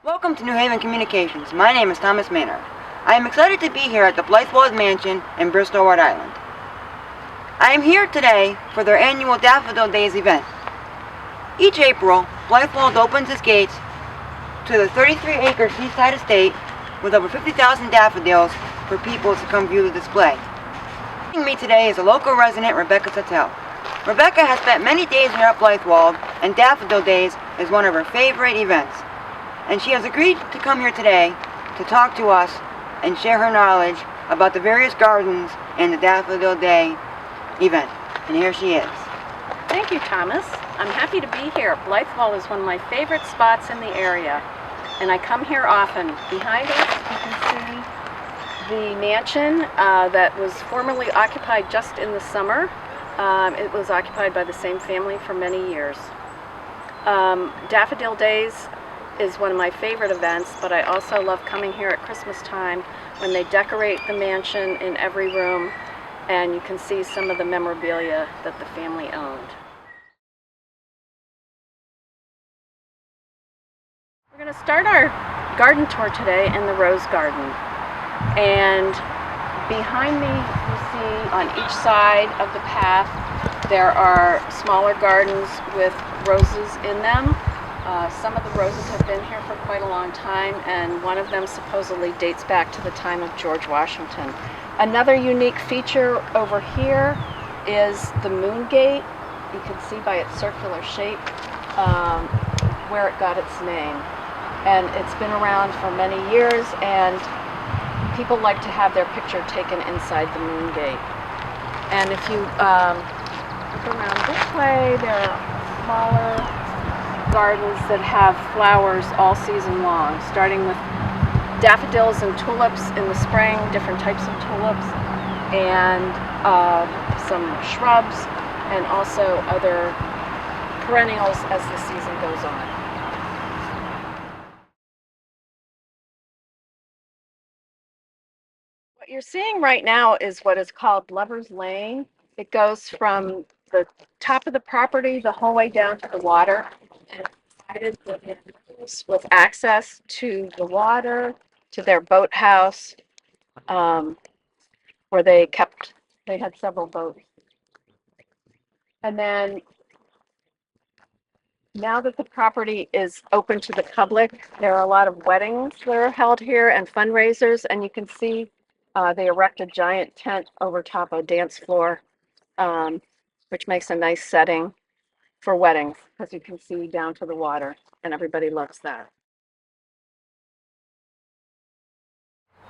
Welcome to New Haven Communications. My name is Thomas Manor. I am excited to be here at the Blithewold Mansion in Bristol, Rhode Island. I am here today for their annual Daffodil Days event. Each April, Blithewold opens its gates to the 33-acre seaside estate with over 50,000 daffodils for people to come view the display. Joining me today is a local resident, Rebecca Sattel. Rebecca has spent many days here at Blithewold, and Daffodil Days is one of her favorite events. And she has agreed to come here today to talk to us and share her knowledge about the various gardens and the Daffodil Day event. And here she is. Thank you, Thomas. I'm happy to be here. Blithewold is one of my favorite spots in the area, and I come here often. Behind us, you can see the mansion that was formerly occupied just in the summer. It was occupied by the same family for many years. Daffodil Days is one of my favorite events, but I also love coming here at Christmas time when they decorate the mansion in every room, and you can see some of the memorabilia that the family owned. We're going to start our garden tour today in the rose garden, and behind me you see on each side of the path there are smaller gardens with roses in them. Some of the roses have been here for quite a long time, and one of them supposedly dates back to the time of George Washington. Another unique feature over here is the moon gate. You can see by its circular shape where it got its name. And it's been around for many years, and people like to have their picture taken inside the moon gate. And if you look around this way, there are smaller gardens that have flowers all season long, starting with daffodils and tulips in the spring, different types of tulips, and some shrubs, and also other perennials as the season goes on. What you're seeing right now is what is called Lover's Lane. It goes from the top of the property the whole way down to the water, and provided with access to the water, to their boathouse, where they had several boats. And then now that the property is open to the public, there are a lot of weddings that are held here and fundraisers, and you can see they erect a giant tent over top of a dance floor, which makes a nice setting for weddings, because you can see down to the water, and everybody loves that.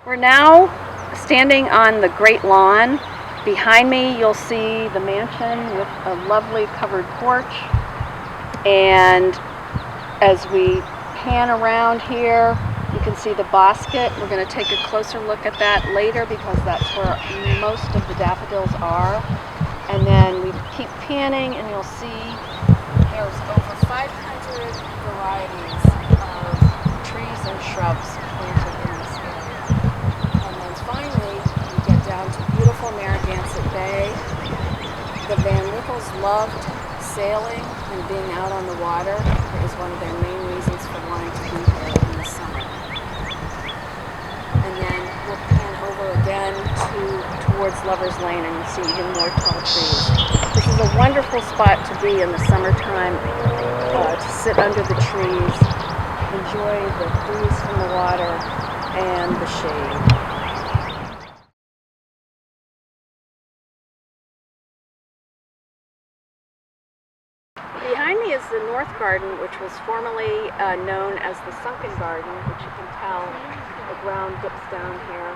We're now standing on the great lawn. Behind me you'll see the mansion with a lovely covered porch, and as we pan around here you can see the bosquet. We're going to take a closer look at that later because that's where most of the daffodils are. And then we keep panning and you'll see there's over 500 varieties of trees and shrubs planted in this area. And then finally, we get down to beautiful Narragansett Bay. The Van Winkles loved sailing and being out on the water. It was one of their main reasons for wanting to be here in the summer. And then we'll pan over again towards Lover's Lane, and you'll see even more tall trees. This is a wonderful spot to be in the summertime, to sit under the trees, enjoy the breeze from the water and the shade. Behind me is the North Garden, which was formerly known as the Sunken Garden, which you can tell the ground dips down here.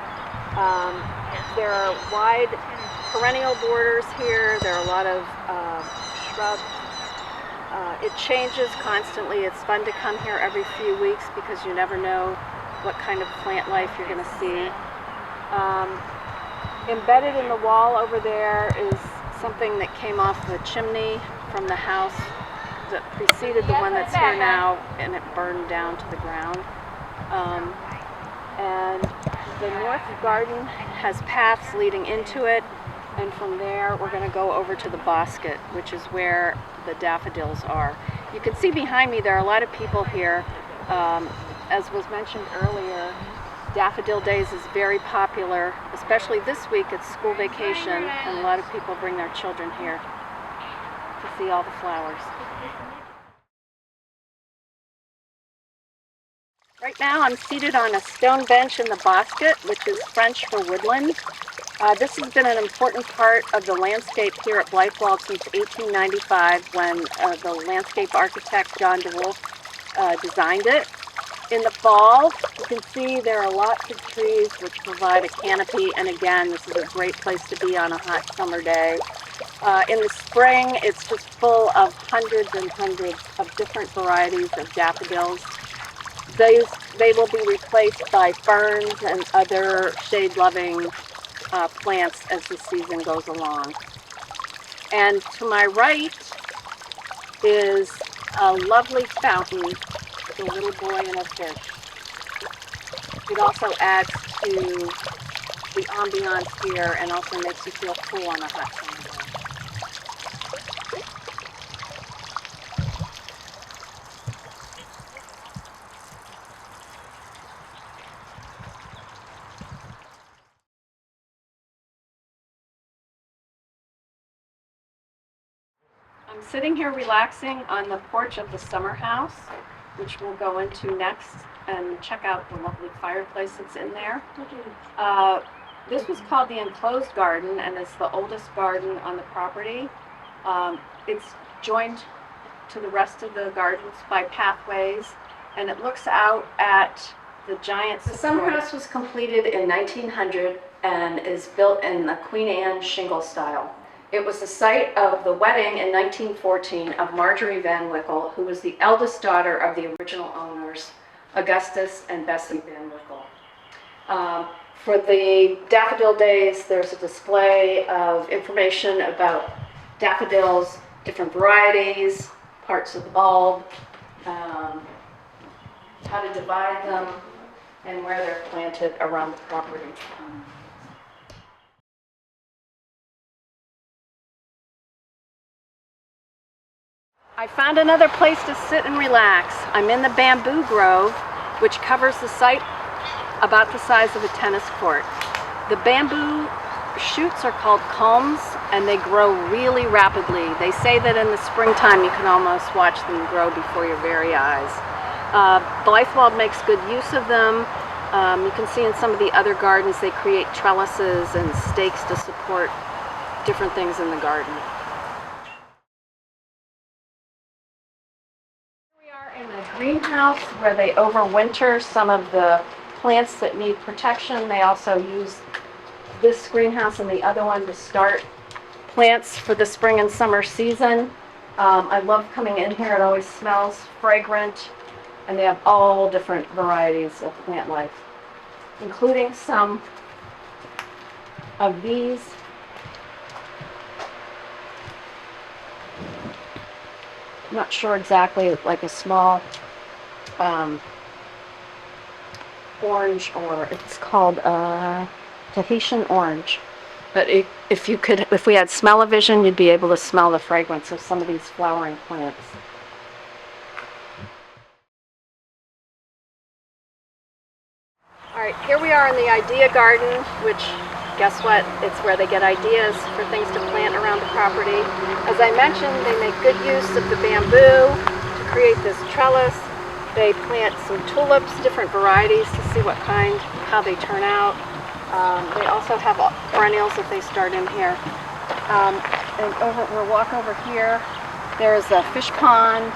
There are wide perennial borders here. There are a lot of shrubs. It changes constantly. It's fun to come here every few weeks because you never know what kind of plant life you're going to see. Embedded in the wall over there is something that came off the chimney from the house that preceded the one that's here now, and it burned down to the ground. And the North Garden has paths leading into it, and from there we're going to go over to the bosquet, which is where the daffodils are. You can see behind me there are a lot of people here as was mentioned earlier, Daffodil Days is very popular, especially this week. It's school vacation, and a lot of people bring their children here to see all the flowers. Right now I'm seated on a stone bench in the bosquet, which is French for woodland. This has been an important part of the landscape here at Blithewold since 1895, when the landscape architect John DeWolf designed it. In the fall, you can see there are lots of trees which provide a canopy, and again, this is a great place to be on a hot summer day. In the spring, it's just full of hundreds and hundreds of different varieties of daffodils. They will be replaced by ferns and other shade-loving plants as the season goes along. And to my right is a lovely fountain with a little boy and a fish. It also adds to the ambiance here and also makes you feel cool on a hot summer day. I'm sitting here relaxing on the porch of the summer house, which we'll go into next and check out the lovely fireplace that's in there. This was called the enclosed garden, and it's the oldest garden on the property. It's joined to the rest of the gardens by pathways, and it looks out at the giant. The summer house was completed in 1900 and is built in the Queen Anne shingle style. It was the site of the wedding in 1914 of Marjorie Van Wickle, who was the eldest daughter of the original owners, Augustus and Bessie Van Wickle. For the Daffodil Days, there's a display of information about daffodils, different varieties, parts of the bulb, how to divide them, and where they're planted around the property. I found another place to sit and relax. I'm in the bamboo grove, which covers the site about the size of a tennis court. The bamboo shoots are called culms, and they grow really rapidly. They say that in the springtime you can almost watch them grow before your very eyes. Blithewold makes good use of them. You can see in some of the other gardens they create trellises and stakes to support different things in the garden. In the greenhouse where they overwinter some of the plants that need protection. They also use this greenhouse and the other one to start plants for the spring and summer season. I love coming in here. It always smells fragrant, and they have all different varieties of plant life, including some of these. I'm not sure exactly, like a small orange, or it's called Tahitian orange. But if we had smell-o-vision, you'd be able to smell the fragrance of some of these flowering plants. All right, here we are in the idea garden, which, guess what? It's where they get ideas for things to plant around the property. As I mentioned, they make good use of the bamboo to create this trellis. They plant some tulips, different varieties, to see how they turn out. They also have perennials that they start in here. And we'll walk over here. There's a fish pond.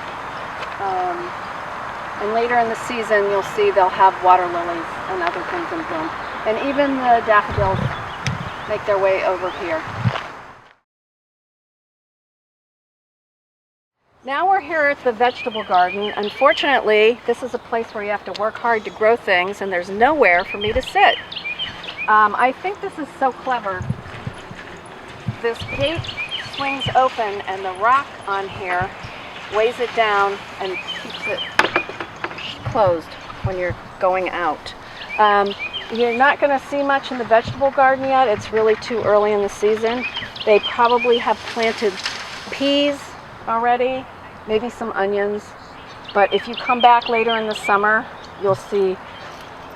And later in the season, you'll see they'll have water lilies and other things in bloom. And even the daffodils make their way over here. Now we're here at the vegetable garden. Unfortunately, this is a place where you have to work hard to grow things, and there's nowhere for me to sit. I think this is so clever. This gate swings open, and the rock on here weighs it down and keeps it closed when you're going out. You're not going to see much in the vegetable garden yet. It's really too early in the season. They probably have planted peas already, maybe some onions. But if you come back later in the summer, you'll see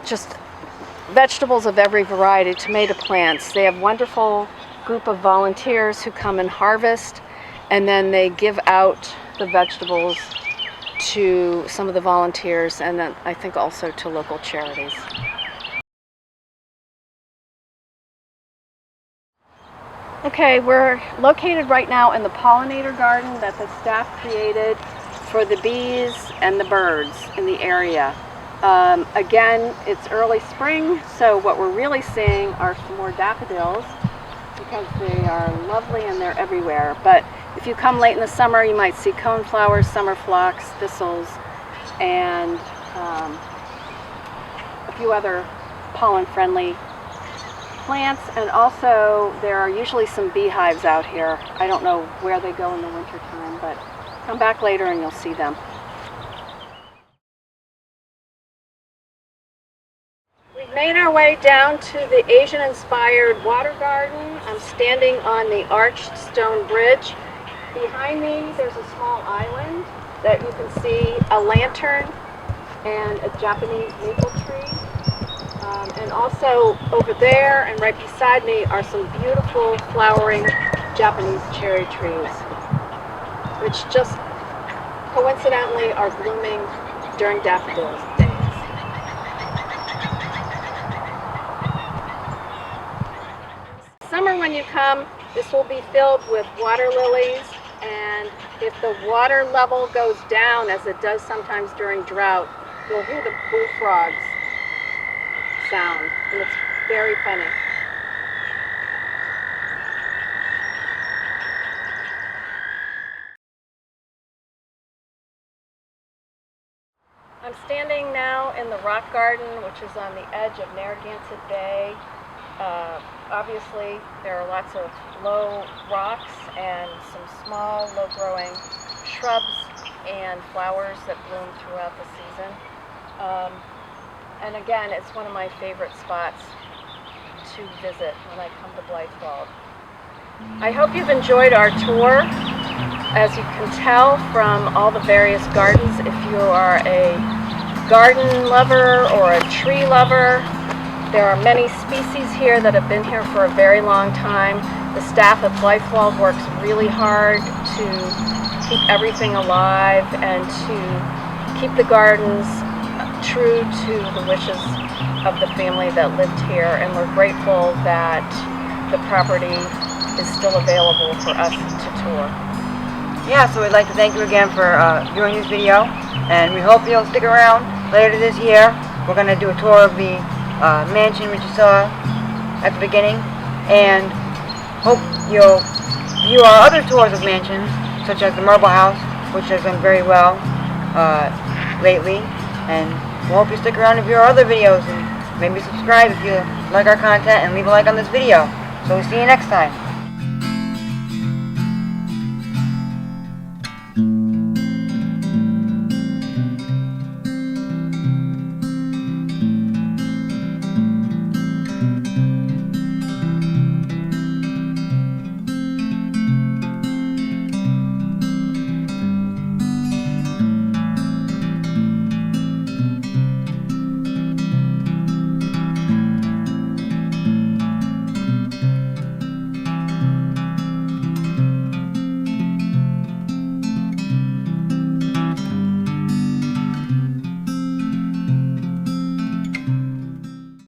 just vegetables of every variety, tomato plants. They have a wonderful group of volunteers who come and harvest, and then they give out the vegetables to some of the volunteers, and then I think also to local charities. Okay, we're located right now in the pollinator garden that the staff created for the bees and the birds in the area. Again, it's early spring, so what we're really seeing are some more daffodils because they are lovely and they're everywhere. But if you come late in the summer, you might see coneflowers, summer phlox, thistles, and a few other pollen-friendly plants. And also, there are usually some beehives out here. I don't know where they go in the wintertime, but come back later and you'll see them. We've made our way down to the Asian-inspired water garden. I'm standing on the arched stone bridge. Behind me, there's a small island that you can see a lantern and a Japanese maple tree. And also over there and right beside me are some beautiful flowering Japanese cherry trees, which just coincidentally are blooming during daffodils days. Summer when you come, this will be filled with water lilies, and if the water level goes down, as it does sometimes during drought, you'll hear the bullfrogs sound, and it's very funny. I'm standing now in the rock garden, which is on the edge of Narragansett Bay. Obviously, there are lots of low rocks and some small, low-growing shrubs and flowers that bloom throughout the season. And again, it's one of my favorite spots to visit when I come to Blithewold. I hope you've enjoyed our tour. As you can tell from all the various gardens, if you are a garden lover or a tree lover, there are many species here that have been here for a very long time. The staff at Blithewold works really hard to keep everything alive and to keep the gardens true to the wishes of the family that lived here, and we're grateful that the property is still available for us to tour. Yeah, so we'd like to thank you again for viewing this video, and we hope you'll stick around later this year. We're going to do a tour of the mansion which you saw at the beginning, and hope you'll view our other tours of mansions, such as the Marble House, which has done very well lately, and we hope you stick around to view our other videos, and maybe subscribe if you like our content, and leave a like on this video. So we'll see you next time.